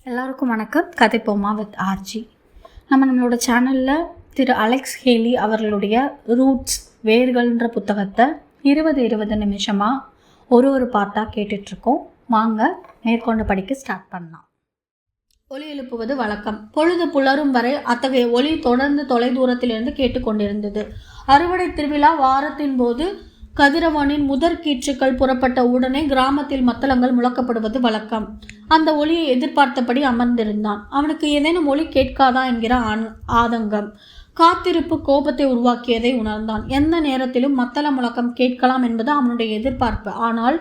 எல்லாருக்கும் வணக்கம். கதைப்போமா with RJ. நம்மளோட சேனலில் திரு அலெக்ஸ் ஹேலி அவர்களுடைய ரூட்ஸ் வேர்கள்ன்ற புத்தகத்தை 20 நிமிஷமாக ஒரு பாட்டாக கேட்டுட்ருக்கோம். வாங்க மேற்கொண்டு படிக்க ஸ்டார்ட் பண்ணலாம். ஒலி எழுப்புவது வழக்கம். பொழுது புலரும் வரை அத்தகைய ஒலி தொடர்ந்து தொலைதூரத்திலிருந்து கேட்டுக்கொண்டிருந்தது. அறுவடை திருவிழா வாரத்தின் போது கதிரவனின் முதற் கீற்றுக்கள் புறப்பட்ட உடனே கிராமத்தில் மத்தளங்கள் முழக்கப்படுவது வழக்கம். அந்த ஒலியை எதிர்பார்த்தபடி அமர்ந்திருந்தான். அவனுக்கு ஏதேனும் ஒலி கேட்காதா என்கிற ஆதங்கம், காத்திருப்பு கோபத்தை உருவாக்கியதை உணர்ந்தான். எந்த நேரத்திலும் மத்தள முழக்கம் கேட்கலாம் என்பது அவனுடைய எதிர்பார்ப்பு. ஆனால்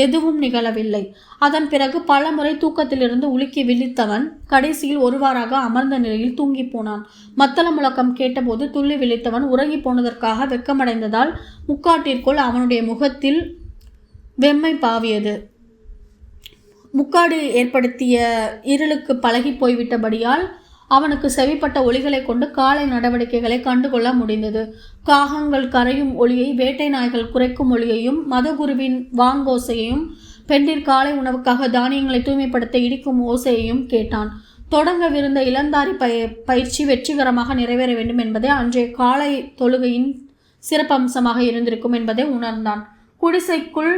எதுவும் நிகழவில்லை. அதன் பிறகு பல முறை தூக்கத்திலிருந்து உலுக்கி விழித்தவன் கடைசியில் ஒருவாறாக அமர்ந்த நிலையில் தூங்கி போனான். மத்தள முழக்கம் கேட்டபோது துள்ளி விழித்தவன் உறங்கி போனதற்காக வெட்கமடைந்ததால் முக்காட்டிற்குள் அவனுடைய முகத்தில் வெம்மை பாவியது. முக்காடு ஏற்படுத்திய இருளுக்கு பழகி போய்விட்டபடியால் அவனுக்கு செவிப்பட்ட ஒலிகளை கொண்டு காலை நடவடிக்கைகளை கண்டுகொள்ள முடிந்தது. காகங்கள் கரையும் ஒலியை, வேட்டை நாய்கள் குறைக்கும் ஒலியையும், மதகுருவின் வாங்கோசையையும், பெண்டிர் காலை உணவுக்காக தானியங்களை தூய்மைப்படுத்த இடிக்கும் ஓசையையும் கேட்டான். தொடங்கவிருந்த இளந்தாரி பயிற்சி வெற்றிகரமாக நிறைவேற வேண்டும் என்பதே அன்றைய காலை தொழுகையின் சிறப்பம்சமாக இருந்திருக்கும் என்பதை உணர்ந்தான். குடிசைக்குள்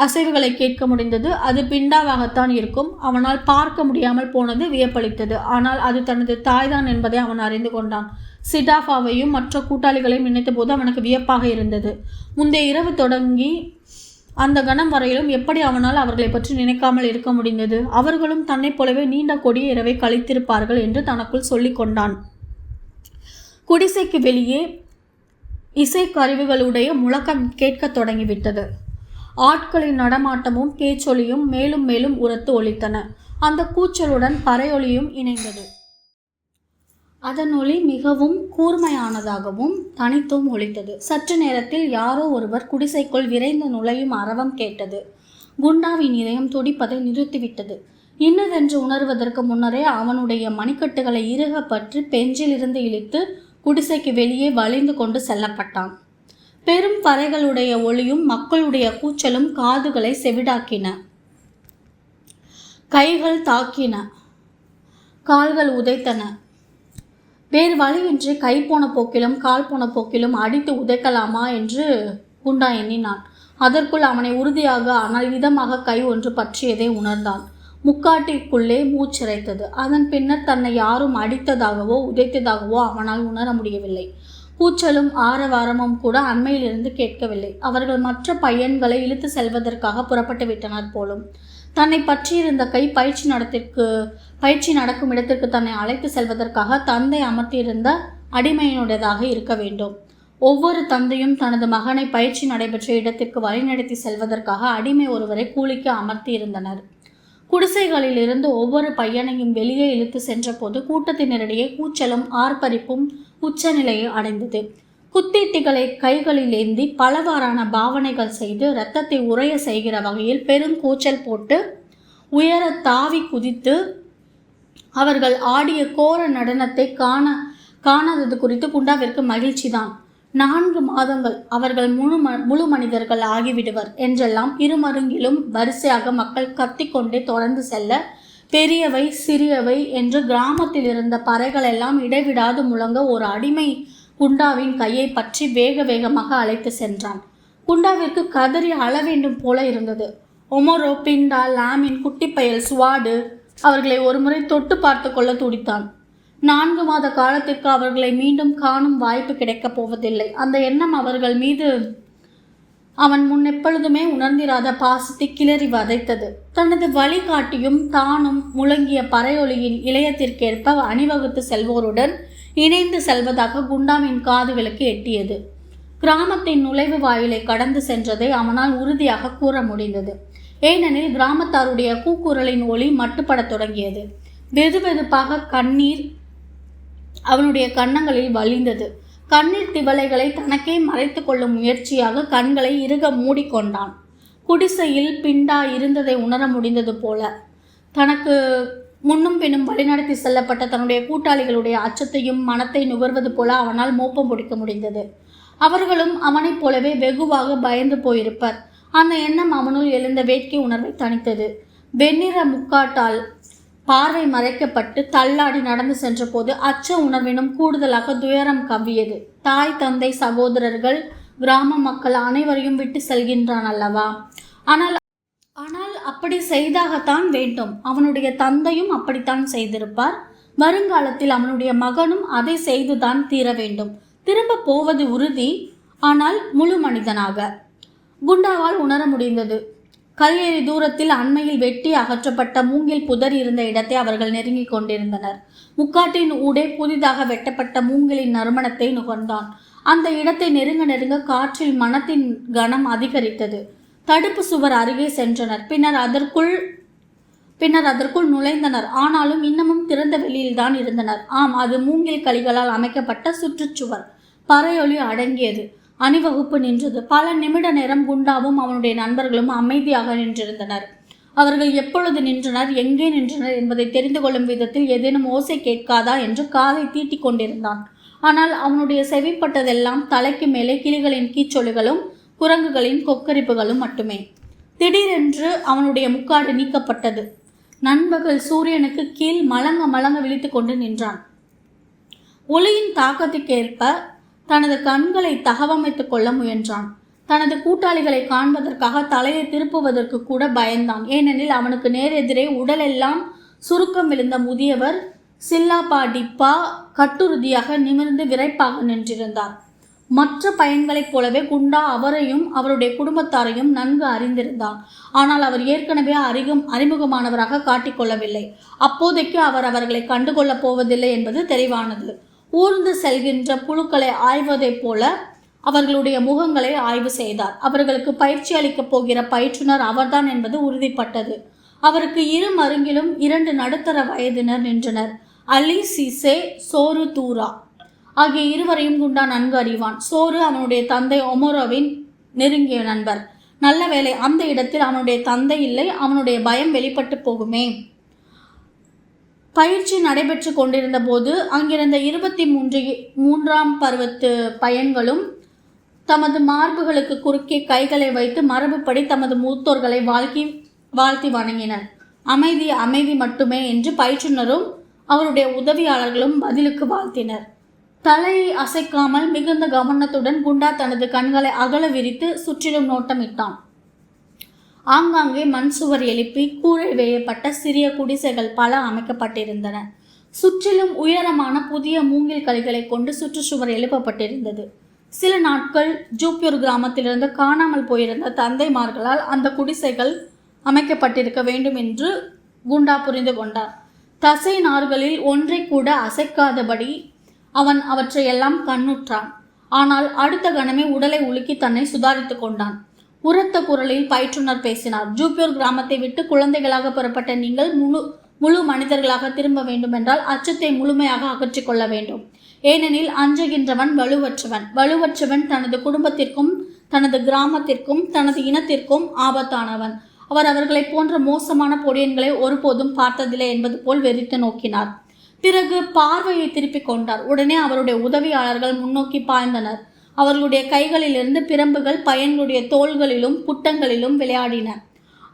அசைவுகளை கேட்க முடிந்தது. அது பிண்டாவாகத்தான் இருக்கும். அவனால் பார்க்க முடியாமல் போனது வியப்பளித்தது. ஆனால் அது தனது தாய்தான் என்பதை அவன் அறிந்து கொண்டான். சிடாஃபாவையும் மற்ற கூட்டாளிகளையும் நினைத்த போது அவனுக்கு வியப்பாக இருந்தது. முந்தைய இரவு தொடங்கி அந்த கணம் வரையிலும் எப்படி அவனால் அவர்களை பற்றி நினைக்காமல் இருக்க முடிந்தது? அவர்களும் தன்னைப் போலவே நீண்ட கொடிய இரவை கழித்திருப்பார்கள் என்று தனக்குள் சொல்லிக் கொண்டான். குடிசைக்கு வெளியே இசைக்கருவிகளுடைய முழக்கம் கேட்கத் தொடங்கிவிட்டது. ஆட்களின் நடமாட்டமும் பேச்சொலியும் மேலும் மேலும் உரத்து ஒலித்தன. அந்த கூச்சலுடன் பறையொலியும் இணைந்தது. அதன் ஒலி மிகவும் கூர்மையானதாகவும் தனித்தும் ஒலித்தது. சற்று நேரத்தில் யாரோ ஒருவர் குடிசைக்குள் விரைந்து நுழையும் அரவம் கேட்டது. குண்டாவின் இதயம் துடிப்பதை நிறுத்திவிட்டது. இன்னதென்று உணர்வதற்கு முன்னரே அவனுடைய மணிக்கட்டுகளை இறுக பற்றி பெஞ்சிலிருந்து இழுத்து குடிசைக்கு வெளியே வளைந்து கொண்டு செல்லப்பட்டான். பெரும் பறைகளுடைய ஒளியும் மக்களுடைய கூச்சலும் காதுகளை செவிடாக்கின. கைகள் தாக்கின, கால்கள் உதைத்தன. வேறு வழியின்றி கை போன போக்கிலும் கால் போன போக்கிலும் அடித்து உதைக்கலாமா என்று குண்டா எண்ணினான். அதற்குள் அவனை உறுதியாக ஆனால் இதமாக கை ஒன்று பற்றியதை உணர்ந்தான். முக்காட்டிற்குள்ளே மூச்சிறைத்தது. அதன் பின்னர் தன்னை யாரும் அடித்ததாகவோ உதைத்ததாகவோ அவனால் உணர முடியவில்லை. கூச்சலும் ஆரவாரமும் கூட அண்மையிலிருந்து கேட்கவில்லை. அவர்கள் மற்ற பையன்களை இழுத்து செல்வதற்காக புறப்பட்டு விட்டனர் போலும். தன்னை பற்றியிருந்த கை பயிற்சி நடக்கும் இடத்திற்கு தன்னை அழைத்து செல்வதற்காக தந்தை அமர்த்தியிருந்த அடிமையினுடையதாக இருக்க வேண்டும். ஒவ்வொரு தந்தையும் தனது மகனை பயிற்சி நடைபெற்ற இடத்திற்கு வழிநடத்தி செல்வதற்காக அடிமை ஒருவரை கூலிக்கு அமர்த்தியிருந்தனர். குடிசைகளிலிருந்து ஒவ்வொரு பையனையும் வெளியே இழுத்து சென்ற போது கூட்டத்தினரிடையே கூச்சலும் ஆர்ப்பரிப்பும் உச்சநிலையை அடைந்தது. குத்தீட்டிகளை கைகளில் ஏந்தி பலவாறான பாவனைகள் செய்து இரத்தத்தை உறைய செய்கிற வகையில் பெருங்கூச்சல் போட்டு உயர தாவி குதித்து அவர்கள் ஆடிய கோர நடனத்தை காணாதது குறித்து குண்டாவிற்கு மகிழ்ச்சிதான். 4 மாதங்கள் அவர்கள் முழு மனிதர்கள் ஆகிவிடுவர் என்றெல்லாம் இருமருங்கிலும் வரிசையாக மக்கள் கத்திக்கொண்டே தொடர்ந்து செல்ல பெரியவை சிறியவை என்று கிராமத்தில் இருந்த பறைகளெல்லாம் இடைவிடாது முழங்க ஒரு அடிமை குண்டாவின் கையை பற்றி வேக வேகமாக அழைத்து சென்றான். குண்டாவிற்கு கதறி அழ வேண்டும் போல இருந்தது. ஒமரோ, பிண்டா, லாமின், குட்டிப்பயல், சுவாடு அவர்களை ஒருமுறை தொட்டு பார்த்து கொள்ள துடித்தான். 4 மாத காலத்திற்கு அவர்களை மீண்டும் காணும் வாய்ப்பு கிடைக்கப் போவதில்லை. அந்த எண்ணம் அவர்கள் மீது அவன் முன்னெப்பொழுதுமே உணர்ந்திராத பாசத்தை கிளறி வதைத்தது. தனது வழிகாட்டியும் தானும் முழங்கிய பறையொலியின் இளையத்திற்கேற்ப அணிவகுத்து செல்வோருடன் இணைந்து செல்வதாக குண்டாவின் காதுகளுக்கு எட்டியது. கிராமத்தின் நுழைவு வாயிலை கடந்து சென்றதை அவனால் உறுதியாக கூற முடிந்தது. ஏனெனில் கிராமத்தாருடைய கூக்குரலின் ஒளி மட்டுப்படத் தொடங்கியது. வெதுவெதுப்பாக கண்ணீர் அவனுடைய கன்னங்களில் வழிந்தது. கண்ணீர் திவலைகளை தனக்கே மறைத்து கொள்ளும் முயற்சியாக கண்களை இறுக மூடிக்கொண்டான். குடிசையில் பிண்டா இருந்ததை உணர முடிந்தது போல தனக்கு முன்னும் பின்னும் வழிநடத்தி செல்லப்பட்ட தன்னுடைய கூட்டாளிகளுடைய அச்சத்தையும் மனத்தை நுகர்வது போல அவனால் மோப்பம் பிடிக்க முடிந்தது. அவர்களும் அவனைப் போலவே வெகுவாக பயந்து போயிருப்பர். அந்த எண்ணம் அவனுள் எழுந்த வேட்கை உணர்வை தணித்தது. வெண்ணிற முக்காட்டால் பார்வை மறைக்கப்பட்டு தள்ளாடி நடந்து சென்றபோது அச்ச உணர்வினும் கூடுதலாக துயரம் கவ்வியது. தாய், தந்தை, சகோதரர்கள், கிராம மக்கள் அனைவரையும் விட்டு செல்கின்றான் அல்லவா? ஆனால் அப்படி செய்தாகத்தான் வேண்டும். அவனுடைய தந்தையும் அப்படித்தான் செய்திருப்பார். வருங்காலத்தில் அவனுடைய மகனும் அதை செய்துதான் தீர வேண்டும். திரும்ப போவது உறுதி, ஆனால் முழு மனிதனாக. குண்டாவால் உணர முடிந்தது. கல்ஏறி தூரத்தில் அண்மையில் வெட்டி அகற்றப்பட்ட மூங்கில் புதர் இருந்த இடத்தை அவர்கள் நெருங்கிக் கொண்டிருந்தனர். முக்காட்டின் ஊடே புதிதாக வெட்டப்பட்ட மூங்கிலின் நறுமணத்தை நுகர்ந்தான். அந்த இடத்தை நெருங்க நெருங்க காற்றில் மனத்தின் கனம் அதிகரித்தது. தடுப்பு சுவர் அருகே சென்றனர். பின்னர் அதற்குள் நுழைந்தனர். ஆனாலும் இன்னமும் திறந்த வெளியில்தான் இருந்தனர். ஆம், அது மூங்கில் களிகளால் அமைக்கப்பட்ட சுற்றுச்சுவர். பறையொலி அடங்கியது. அணிவகுப்பு நின்றது. பல நிமிட நேரம் குண்டாவும் அவனுடைய நண்பர்களும் அமைதியாக நின்றிருந்தனர். அவர்கள் எப்பொழுது நின்றனர், எங்கே நின்றனர் என்பதை தெரிந்து கொள்ளும் விதத்தில் ஏதேனும் ஓசை கேட்காதா என்று காதை தீட்டிக் கொண்டிருந்தான். ஆனால் அவனுடைய செவிப்பட்டதெல்லாம் தலைக்கு மேலே கிளிகளின் கீச்சொலிகளும் குரங்குகளின் கொக்கரிப்புகளும் மட்டுமே. திடீரென்று அவனுடைய முக்காடு நீக்கப்பட்டது. நண்பகல் சூரியனுக்கு கீழ் மலங்க விழித்து கொண்டு நின்றான். ஒளியின் தாக்கத்துக்கேற்ப தனது கண்களை தகவமைத்துக் கொள்ள முயன்றான். தனது கூட்டாளிகளை காண்பதற்காக தலையை திருப்புவதற்கு கூட பயந்தான். ஏனெனில் அவனுக்கு நேரெதிரே உடலெல்லாம் சுருக்கம் விழுந்த முதியவர் சில்லாப்பா டிப்பா கட்டுறுதியாக நிமிர்ந்து விரைப்பாக நின்றிருந்தார். மற்ற பையன்களைப் போலவே குண்டா அவரையும் அவருடைய குடும்பத்தாரையும் நன்கு அறிந்திருந்தான். ஆனால் அவர் ஏற்கனவே அறிமுகமானவராக காட்டிக்கொள்ளவில்லை. அப்போதைக்கு அவர் அவர்களை கண்டுகொள்ளப் போவதில்லை என்பது தெளிவானது. ஊர்ந்து செல்கின்ற புழுக்களை ஆய்வதைப் போல அவர்களுடைய முகங்களை ஆய்வு செய்தார். அவர்களுக்கு பயிற்சி அளிக்கப் போகிற பயிற்றுனர் அவர்தான் என்பது உறுதிப்பட்டது. அவருக்கு இரு மருங்கிலும் 2 நடுத்தர வயதினர் நின்றனர். அலி சிசே, சோரு தூரா ஆகிய இருவரையும் குண்டா நன்கு அறிவான். சோரு அவனுடைய தந்தை ஒமரோவின் நெருங்கிய நண்பர். நல்ல வேளை, அந்த இடத்தில் அவனுடைய தந்தை இல்லை. அவனுடைய பயம் வெளிப்பட்டு போகுமே. பயிற்சி நடைபெற்று கொண்டிருந்த போது அங்கிருந்த 23ஆம் பருவத்து பையன்களும் தமது மார்புகளுக்கு குறுக்கே கைகளை வைத்து மரபுப்படி தமது மூத்தோர்களை வாழ்த்தி வணங்கினர். அமைதி, அமைதி மட்டுமே என்று பயிற்றுனரும் அவருடைய உதவியாளர்களும் பதிலுக்கு வாழ்த்தினர். தலையை அசைக்காமல் மிகுந்த கவனத்துடன் குண்டா தனது கண்களை அகல விரித்து சுற்றிலும் நோட்டமிட்டான். ஆங்காங்கே மண் சுவர் எழுப்பி கூரை வேயப்பட்ட சிறிய குடிசைகள் பல அமைக்கப்பட்டிருந்தன. சுற்றிலும் உயரமான புதிய மூங்கில் களிகளை கொண்டு சுற்றுச்சுவர் எழுப்பப்பட்டிருந்தது. சில நாட்கள் ஜூப்பியூர் கிராமத்திலிருந்து காணாமல் போயிருந்த தந்தைமார்களால் அந்த குடிசைகள் அமைக்கப்பட்டிருக்க வேண்டும் என்று குண்டா புரிந்து கொண்டார். தசை நார்களில் ஒன்றை கூட அசைக்காதபடி அவன் அவற்றையெல்லாம் கண்ணுற்றான். ஆனால் அடுத்த கணமே உடலை உலுக்கி தன்னை சுதாரித்து கொண்டான். உரத்த குரலில் பயிற்றுனர் பேசினார். ஜூப்பியூர் கிராமத்தை விட்டு குழந்தைகளாக புறப்பட்ட நீங்கள் முழு மனிதர்களாக திரும்ப வேண்டுமென்றால் அச்சத்தை முழுமையாக அகற்றிக் கொள்ள வேண்டும். ஏனெனில் அஞ்சுகின்றவன் வலுவற்றவன் தனது குடும்பத்திற்கும் தனது கிராமத்திற்கும் தனது இனத்திற்கும் ஆபத்தானவன். அவர் அவர்களை போன்ற மோசமான பொடியன்களை ஒருபோதும் பார்த்ததில்லை என்பது போல் வெறித்து நோக்கினார். பிறகு பார்வையை திருப்பிக் கொண்டார். உடனே அவருடைய உதவியாளர்கள் முன்னோக்கி பாய்ந்தனர். அவர்களுடைய கைகளிலிருந்து பிரம்புகள் பையன்களுடைய தோள்களிலும் புட்டங்களிலும் விளையாடின.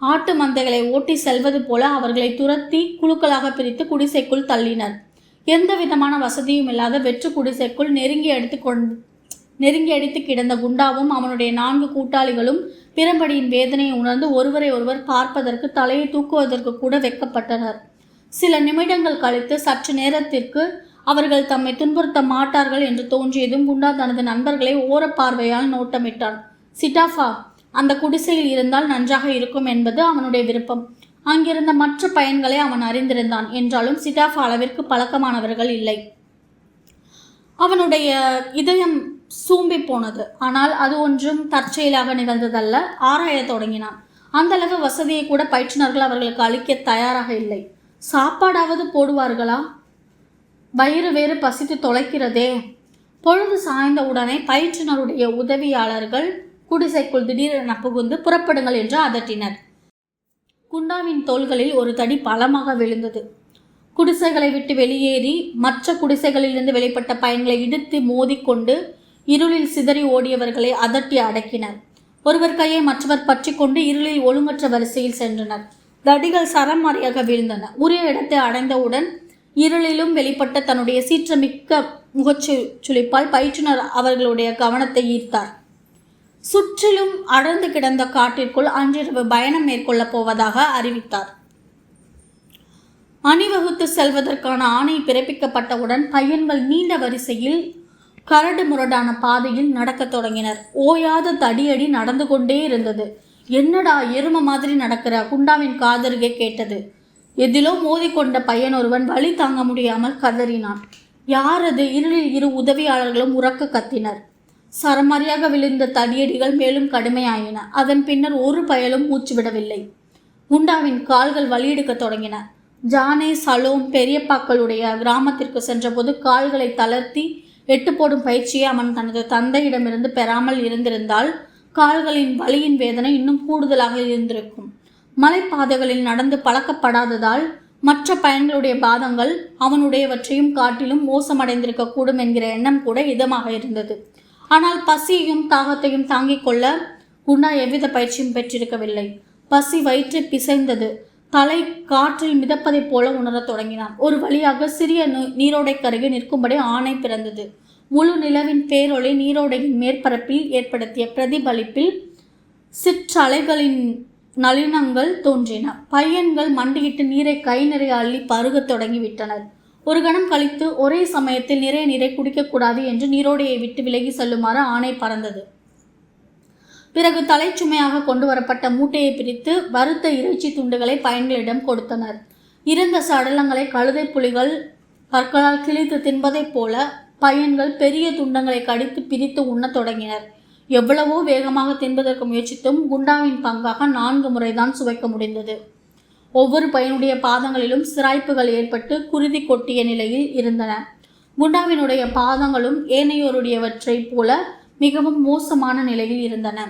ஆட்டு மந்தைகளை ஓட்டி செல்வது போல அவர்களை துரத்தி குழுக்களாக பிரித்து குடிசைக்குள் தள்ளினர். எந்த விதமான வசதியும் இல்லாத வெற்று குடிசைக்குள் நெருங்கி அடித்து கிடந்த குண்டாவும் அவனுடைய 4 கூட்டாளிகளும் பிரம்படியின் வேதனையை உணர்ந்து ஒருவரை ஒருவர் பார்ப்பதற்கு தலையை தூக்குவதற்கு கூட வெட்கப்பட்டனர். சில நிமிடங்கள் கழித்து சற்று நேரத்திற்கு அவர்கள் தம்மை துன்புறுத்த மாட்டார்கள் என்று தோன்றியதும் குண்டா தனது நண்பர்களை ஓரப்பார்வையால் நோட்டமிட்டான். சிட்டாஃபா அந்த குடிசையில் இருந்தால் நன்றாக இருக்கும் என்பது அவனுடைய விருப்பம். அங்கிருந்த மற்ற பையன்களை அவன் அறிந்திருந்தான். என்றாலும் சிட்டாஃபா அளவிற்கு பழக்கமானவர்கள் இல்லை. அவனுடைய இதயம் சூம்பி போனது. ஆனால் அது ஒன்றும் தற்செயலாக நிகழ்ந்ததல்ல. ஆராயத் தொடங்கினான். அந்தளவு வசதியை கூட பயிற்றுனர்கள் அவர்களுக்கு அளிக்க தயாராக இல்லை. சாப்பாடாவது போடுவார்களா? வயிறு வேறு பசித்து தொலைக்கிறதே. பொழுது சாய்ந்த உடனே பயிற்றுனருடைய உதவியாளர்கள் குடிசைக்குள் திடீரென புகுந்து புறப்படுங்கள் என்று அதட்டினர். குண்டாவின் தோள்களில் ஒரு தடி பலமாக விழுந்தது. குடிசைகளை விட்டு வெளியேறி மற்ற குடிசைகளிலிருந்து வெளிப்பட்ட பையன்களை இடித்து மோதிக்கொண்டு இருளில் சிதறி ஓடியவர்களை அதட்டி அடக்கினர். ஒருவர் கையை மற்றவர் பற்றி கொண்டு இருளில் ஒழுங்கற்ற வரிசையில் சென்றனர். தடிகள் சரமாரியாக வீழ்ந்தன. உரிய இடத்தை அடைந்தவுடன் இருளிலும் வெளிப்பட்ட தன்னுடைய சீற்றமிக்க முகச்சுளிப்பால் பயிற்றுனர் அவர்களுடைய கவனத்தை ஈர்த்தார். சுற்றிலும் அடர்ந்து கிடந்த காட்டிற்குள் அன்றிரவு பயணம் மேற்கொள்ளப் போவதாக அறிவித்தார். அணிவகுத்து செல்வதற்கான ஆணை பிறப்பிக்கப்பட்டவுடன் பையன்கள் நீண்ட வரிசையில் கரடு முரடான பாதையில் நடக்கத் தொடங்கினர். ஓயாத தடியடி நடந்து கொண்டே இருந்தது. என்னடா எரும மாதிரி நடக்கிற? குண்டாவின் காதருகே கேட்டது. எதிலோ மோதிக்கொண்ட பையன் ஒருவன் வலி தாங்க முடியாமல் கதறினான். யாரது? இருளில் இரு உதவியாளர்களும் உறக்க கத்தினர். சரமாரியாக விழுந்த தடியடிகள் மேலும் கடுமையாயின. அதன் பின்னர் ஒரு பயலும் மூச்சு விடவில்லை. குண்டாவின் கால்கள் வலியெடுக்க தொடங்கின. ஜானே சலோம் பெரியப்பாக்களுடைய கிராமத்திற்கு சென்றபோது கால்களை தளர்த்தி எட்டு போடும் பயிற்சியை அவன் தனது தந்தையிடமிருந்து பெறாமல் இருந்திருந்தால் கால்களின் வலியின் வேதனை இன்னும் கூடுதலாக இருந்திருக்கும். மலைப்பாதைகளில் நடந்து பழக்கப்படாததால் மற்ற பயன்களுடைய பாதங்கள் அவனுடையவற்றையும் காட்டிலும் மோசமடைந்திருக்க கூடும் என்கிற எண்ணம் கூட இதமாக இருந்தது. ஆனால் பசியையும் தாகத்தையும் தாங்கிக் கொள்ள குண்டா எவ்வித பயிற்சியும் பெற்றிருக்கவில்லை. பசி வயிற்றை பிசைந்தது. தலை காற்றில் மிதப்பதைப் போல உணரத் தொடங்கினான். ஒரு வழியாக சிறிய நீரோடைக்கருகே நிற்கும்படி ஆணை பிறந்தது. முழு நிலவின் பேரொளி நீரோடையின் மேற்பரப்பில் ஏற்படுத்திய பிரதிபலிப்பில் சிற்றலைகளின் நளினங்கள் தோன்றின. பையன்கள் மண்டியிட்டு நீரை கை நிறைய அள்ளி பருகத் தொடங்கிவிட்டனர். ஒரு கணம் கழித்து ஒரே சமயத்தில் நிறைய நீரை குடிக்கக்கூடாது என்று நீரோடையை விட்டு விலகி செல்லுமாறு ஆணை பறந்தது. பிறகு தலைச்சுமையாக கொண்டு வரப்பட்ட மூட்டையை பிரித்து வறுத்த இறைச்சி துண்டுகளை பயன்களிடம் கொடுத்தனர். இறந்த சடலங்களை கழுதை புலிகள் பற்களால் கிழித்து தின்பதைப் போல பையன்கள் பெரிய துண்டங்களை கடித்து பிரித்து உண்ணத் தொடங்கினர். எவ்வளவோ வேகமாக தின்பதற்கு முயற்சித்தும் குண்டாவின் பங்காக 4 முறைதான் சுவைக்க முடிந்தது. ஒவ்வொரு பையனுடைய பாதங்களிலும் சிராய்ப்புகள் ஏற்பட்டு குருதி கொட்டிய நிலையில் இருந்தன. குண்டாவினுடைய பாதங்களும் ஏனையோருடையவற்றை போல மிகவும் மோசமான நிலையில் இருந்தன.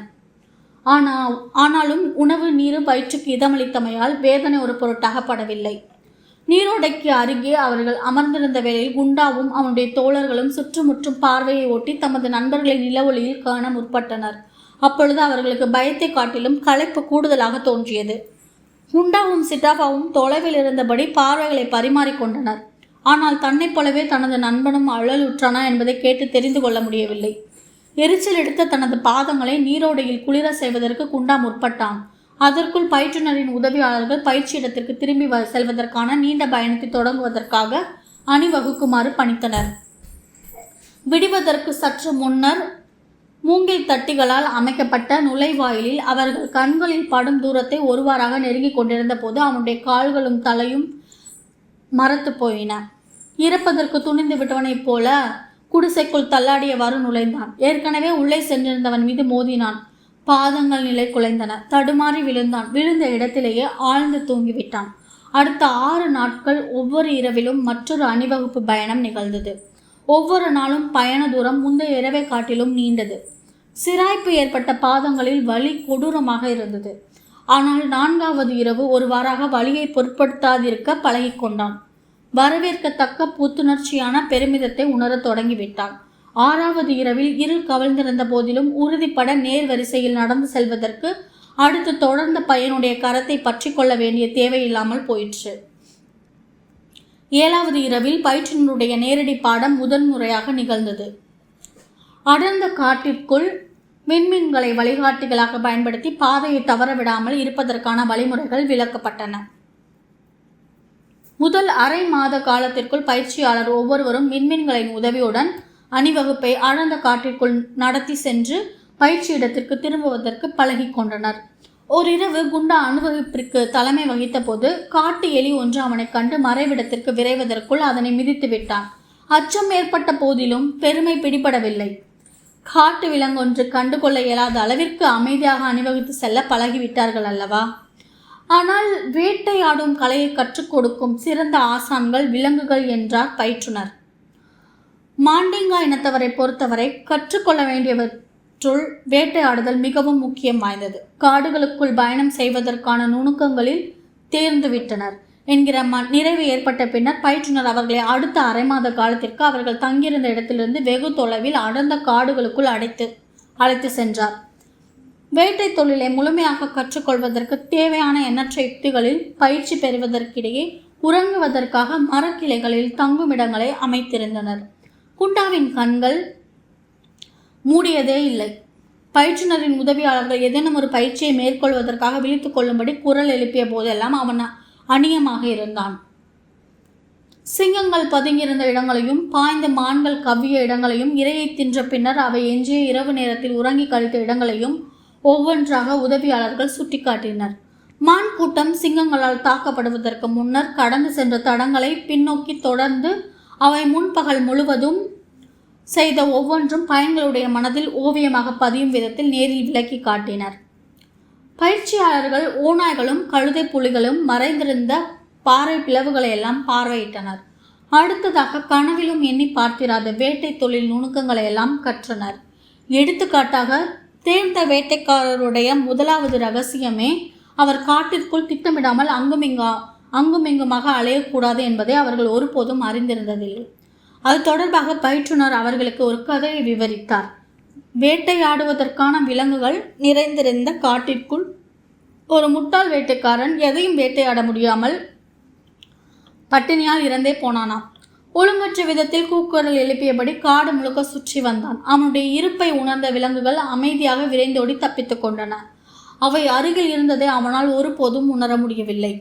ஆனாலும் உணவு நீரு வயிற்றுக்கு இதமளித்தமையால் வேதனை ஒரு பொருட்டாக படவில்லை. நீரோடைக்கு அருகே அவர்கள் அமர்ந்திருந்த வேளையில் குண்டாவும் அவனுடைய தோழர்களும் சுற்றுமுற்றும் பார்வையை ஒட்டி தமது நண்பர்களை நிலவொளியில் காண முற்பட்டனர். அப்பொழுது அவர்களுக்கு பயத்தை காட்டிலும் களைப்பு கூடுதலாக தோன்றியது. குண்டாவும் சிட்டாபாவும் தொலைவில் இருந்தபடி பார்வைகளை பரிமாறிக்கொண்டனர். ஆனால் தன்னைப் போலவே தனது நண்பனும் அழலுற்றானா என்பதை கேட்டு தெரிந்து கொள்ள முடியவில்லை. எரிச்சல் எடுத்த தனது பாதங்களை நீரோடையில் குளிர செய்வதற்கு குண்டா முற்பட்டான். அதற்குள் பயிற்றுனரின் உதவியாளர்கள் பயிற்சி இடத்திற்கு திரும்பி செல்வதற்கான நீண்ட பயணத்தை தொடங்குவதற்காக அணிவகுக்குமாறு பணித்தனர். விடுவதற்கு சற்று முன்னர் மூங்கில் தட்டிகளால் அமைக்கப்பட்ட நுழைவாயிலில் அவர்கள் கண்களில் படும் தூரத்தை ஒருவாறாக நெருங்கி கொண்டிருந்த போது அவனுடைய கால்களும் தலையும் மரத்து போயின. இறப்பதற்கு துணிந்து விட்டவனைப் போல குடிசைக்குள் தள்ளாடியவாறு நுழைந்தான். ஏற்கனவே உள்ளே சென்றிருந்தவன் மீது மோதினான். பாதங்கள் நிலை குலைந்தன. தடுமாறி விழுந்தான். விழுந்த இடத்திலேயே ஆழ்ந்து தூங்கிவிட்டான். அடுத்த 6 நாட்கள் ஒவ்வொரு இரவிலும் மற்றொரு அணிவகுப்பு பயணம் நிகழ்ந்தது. ஒவ்வொரு நாளும் பயண தூரம் முந்தைய இரவை காட்டிலும் நீண்டது. சிராய்ப்பு ஏற்பட்ட பாதங்களில் வலி கொடூரமாக இருந்தது. ஆனால் 4வது இரவு ஒருவாறாக வலியை பொருட்படுத்தாதிருக்க பழகிக்கொண்டான். வரவேற்கத்தக்க புத்துணர்ச்சியான பெருமிதத்தை உணரத் தொடங்கிவிட்டான். 6வது இரவில் இருள் கவிழ்ந்திருந்த போதிலும் உறுதிப்பட நேர் வரிசையில் நடந்து செல்வதற்கு அடுத்து தொடர்ந்த பையனுடைய கரத்தை பற்றி கொள்ள வேண்டிய தேவையில்லாமல் போயிற்று. 7வது இரவில் பயிற்றுனருடைய நேரடி பாடம் முதன்முறையாக நிகழ்ந்தது. அடர்ந்த காட்டிற்குள் விண்மீன்களை வழிகாட்டிகளாக பயன்படுத்தி பாதையை தவறவிடாமல் இருப்பதற்கான வழிமுறைகள் விளக்கப்பட்டன. முதல் அரை மாத காலத்திற்குள் பயிற்சியாளர் ஒவ்வொருவரும் விண்மீன்களின் உதவியுடன் அணிவகுப்பை ஆழ்ந்த காட்டிற்குள் நடத்தி சென்று பயிற்சி இடத்திற்கு திரும்புவதற்கு பழகி கொண்டனர். ஓரிரவு குண்டா அணிவகுப்பிற்கு தலைமை வகித்த போது காட்டு எலி ஒன்று அவனை கண்டு மறைவிடத்திற்கு விரைவதற்குள் அதனை மிதித்து விட்டான். அச்சம் ஏற்பட்ட போதிலும் பெருமை பிடிபடவில்லை. காட்டு விலங்கொன்று கண்டுகொள்ள இயலாத அளவிற்கு அமைதியாக அணிவகுத்து செல்ல பழகிவிட்டார்கள் அல்லவா? ஆனால் வேட்டையாடும் கலையை கற்றுக் கொடுக்கும் சிறந்த ஆசான்கள் விலங்குகள் என்றார் பயிற்றுனர். மாண்டிங்கா இனத்தவரை பொறுத்தவரை கற்றுக்கொள்ள வேண்டியவற்றுள் வேட்டையாடுதல் மிகவும் முக்கியம் வாய்ந்தது. காடுகளுக்குள் பயணம் செய்வதற்கான நுணுக்கங்களில் தேர்ந்துவிட்டனர் என்கிற நிறைவு ஏற்பட்ட பின்னர் பயிற்றுனர் அவர்களை அடுத்த அரை மாத காலத்திற்கு அவர்கள் தங்கியிருந்த இடத்திலிருந்து வெகு தொலைவில் அடர்ந்த காடுகளுக்குள் அழைத்து சென்றார். வேட்டை தொழிலை முழுமையாக கற்றுக்கொள்வதற்கு தேவையான எண்ணற்ற யுக்திகளில் பயிற்சி பெறுவதற்கிடையே உறங்குவதற்காக மரக்கிளைகளில் தங்குமிடங்களை அமைத்திருந்தனர். குண்டாவின் கண்கள் மூடியதே இல்லை. பயிற்றுனரின் உதவியாளர்கள் ஏதேனும் ஒரு பயிற்சியை மேற்கொள்வதற்காக விழித்துக் கொள்ளும்படி குரல் எழுப்பிய போதெல்லாம் அவன் அந்நியமாக இருந்தான். சிங்கங்கள் பதுங்கியிருந்த இடங்களையும் பாய்ந்த மான்கள் கவ்விய இடங்களையும் இரையை தின்ற பின்னர் அவை எஞ்சிய இரவு நேரத்தில் உறங்கி கழித்த இடங்களையும் ஒவ்வொன்றாக உதவியாளர்கள் சுட்டிக்காட்டினர். மான் கூட்டம் சிங்கங்களால் தாக்கப்படுவதற்கு முன்னர் கடந்து சென்ற தடங்களை பின்னோக்கி தொடர்ந்து அவை முன்பகல் முழுவதும் செய்த ஒவ்வொன்றும் பயன்களுடைய மனதில் ஓவியமாக பதியும் விதத்தில் நேரில் விளக்கி காட்டினர். பயிற்சியாளர்கள் ஓநாய்களும் கழுதை புலிகளும் மறைந்திருந்த பாறை பிளவுகளை எல்லாம் பார்வையிட்டனர். அடுத்ததாக கனவிலும் எண்ணி பார்த்திராத வேட்டை தொழில் நுணுக்கங்களை எல்லாம் கற்றனர். எடுத்துக்காட்டாக தேர்ந்த வேட்டைக்காரருடைய முதலாவது ரகசியமே அவர் காட்டிற்குள் திட்டமிடாமல் அங்குமிங்குமாக அலையக்கூடாது என்பதை அவர்கள் ஒருபோதும் அறிந்திருந்ததில்லை. அது தொடர்பாக பயிற்றுனர் அவர்களுக்கு ஒரு கதையை விவரித்தார். வேட்டையாடுவதற்கான விலங்குகள் நிறைந்திருந்த காட்டிற்குள் ஒரு முட்டாள் வேட்டைக்காரன் எதையும் வேட்டையாட முடியாமல் பட்டினியால் இறந்தே போனானாம். ஒழுங்கற்ற விதத்தில் கூக்குரல் எழுப்பியபடி காடு முழுக்க சுற்றி வந்தான். அவனுடைய இருப்பை உணர்ந்த விலங்குகள் அமைதியாக விரைந்தோடி தப்பித்துக் கொண்டன. அவை அருகில் இருந்ததை அவனால் ஒருபோதும் உணர முடியவில்லை.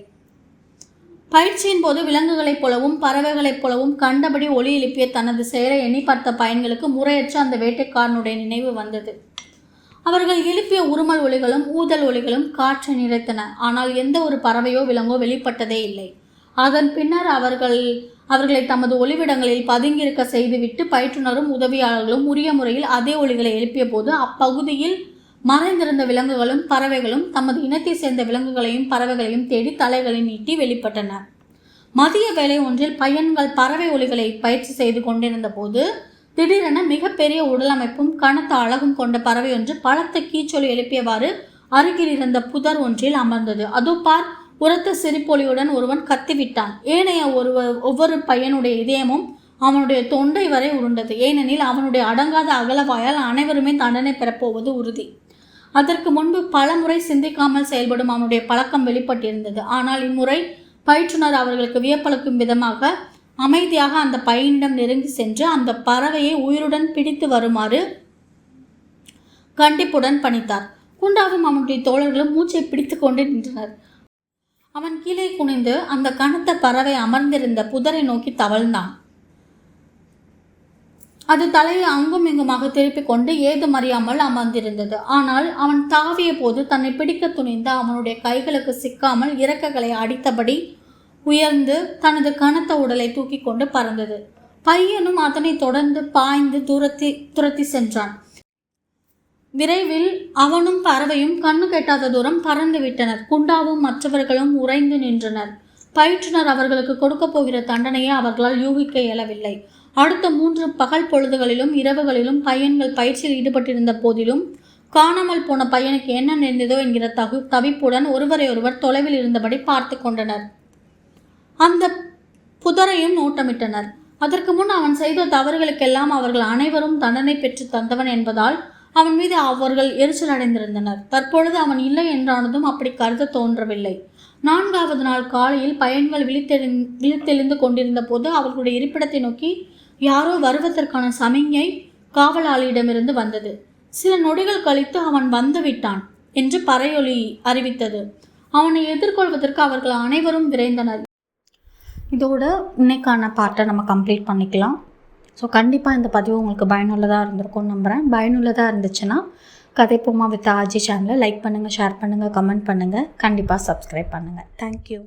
பயிற்சியின் போது விலங்குகளைப் போலவும் பறவைகளைப் போலவும் கண்டபடி ஒலி எழுப்பிய தனது செயலை எண்ணி பார்த்த பயன்களுக்கு முறையற்ற அந்த வேட்டைக்காரனுடைய நினைவு வந்தது. அவர்கள் எழுப்பிய உருமல் ஒலிகளும் ஊதல் ஒலிகளும் காற்றை நிறைத்தன. ஆனால் எந்த ஒரு பறவையோ விலங்கோ வெளிப்பட்டதே இல்லை. அதன் பின்னர் அவர்களை தமது ஒளிவிடங்களில் பதுங்கியிருக்க செய்துவிட்டு பயிற்றுனரும் உதவியாளர்களும் உரிய முறையில் அதே ஒலிகளை எழுப்பிய போது அப்பகுதியில் மறைந்திருந்த விலங்குகளும் பறவைகளும் தமது இனத்தை சேர்ந்த விலங்குகளையும் பறவைகளையும் தேடி தலைகளை நீட்டி வெளிப்பட்டன. மதிய வேளை ஒன்றில் பையன்கள் பறவை ஒலிகளை பயிற்சி செய்து கொண்டிருந்த போது திடீரென மிகப்பெரிய உடலமைப்பும் கனத்த அழகும் கொண்ட பறவை ஒன்று பலத்த கீச்சொலி எழுப்பியவாறு அருகில் இருந்த புதர் ஒன்றில் அமர்ந்தது. அதோ பார், உரத்த சிரிப்பொலியுடன் ஒருவன் கத்திவிட்டான். ஏனைய ஒவ்வொரு பையனுடைய இதயமும் அவனுடைய தொண்டை வரை உருண்டது. ஏனெனில் அவனுடைய அடங்காத அகலவாயால் அனைவருமே தண்டனை பெறப்போவது உறுதி. அதற்கு முன்பு பல முறை சிந்திக்காமல் செயல்படும் அவனுடைய பழக்கம் வெளிப்பட்டிருந்தது. ஆனால் இம்முறை பயிற்றுனர் அவர்களுக்கு வியப்பளிக்கும் விதமாக அமைதியாக அந்த பையனிடம் நெருங்கி சென்று அந்த பறவையை உயிருடன் பிடித்து வருமாறு கண்டிப்புடன் பணித்தார். குண்டாவும் அவனுடைய தோழர்களும் மூச்சை பிடித்து கொண்டு நின்றனர். அவன் கீழே குனிந்து அந்த கனத்த பறவை அமர்ந்திருந்த புதரை நோக்கி தவழ்ந்தான். அது தலையை அங்கும் இங்குமாக திருப்பிக் கொண்டு ஏதும் அறியாமல் அமர்ந்திருந்தது. ஆனால் அவன் தாவிய போது தன்னை பிடிக்க துணிந்த அவனுடைய கைகளுக்கு சிக்காமல் இறக்கைகளை அடித்தபடி உயர்ந்து தனது கனத்த உடலை தூக்கி கொண்டு பறந்தது. பையனும் அதனை தொடர்ந்து பாய்ந்து துரத்தி சென்றான். விரைவில் அவனும் பறவையும் கண்ணு கெட்டாத தூரம் பறந்து விட்டனர். குண்டாவும் மற்றவர்களும் உறைந்து நின்றனர். பயிற்றுனர் அவர்களுக்கு கொடுக்க போகிற தண்டனையை அவர்களால் யூகிக்க இயலவில்லை. அடுத்த 3 பகல் பொழுதுகளிலும் இரவுகளிலும் பையன்கள் பயிற்சியில் ஈடுபட்டிருந்த போதிலும் காணாமல் போன பையனுக்கு என்ன நேர்ந்ததோ என்கிற தவிப்புடன் ஒருவரையொருவர் தொலைவில் இருந்தபடி பார்த்து கொண்டனர். அந்த புதரையும் நோட்டமிட்டனர். அதற்கு முன் அவன் செய்த தவறுகளுக்கெல்லாம் அவர்கள் அனைவரும் தண்டனை பெற்று தந்தவன் என்பதால் அவன் மீது அவர்கள் எரிச்சல் அடைந்திருந்தனர். தற்பொழுது அவன் இல்லை என்றானதும் அப்படி கருத தோன்றவில்லை. 4வது நாள் காலையில் பையன்கள் விழித்தெழுந்து கொண்டிருந்த போது அவர்களுடைய இருப்பிடத்தை நோக்கி யாரோ வருவதற்கான சமிஞ்ஞை காவலாளியிடமிருந்து வந்தது. சில நொடிகள் கழித்து அவன் வந்து விட்டான் என்று பறையொலி அறிவித்தது. அவனை எதிர்கொள்வதற்கு அவர்கள் அனைவரும் விரைந்தனர். இதோட இன்னைக்கான பார்ட்டை நம்ம கம்ப்ளீட் பண்ணிக்கலாம். ஸோ கண்டிப்பாக இந்த பதிவு உங்களுக்கு பயனுள்ளதாக இருந்திருக்கும்னு நம்புகிறேன். பயனுள்ளதாக இருந்துச்சுன்னா கதைப்போமா வித் ஆஜி சேனலை லைக் பண்ணுங்கள், ஷேர் பண்ணுங்கள், கமெண்ட் பண்ணுங்கள், கண்டிப்பாக சப்ஸ்கிரைப் பண்ணுங்கள். தேங்க்யூ.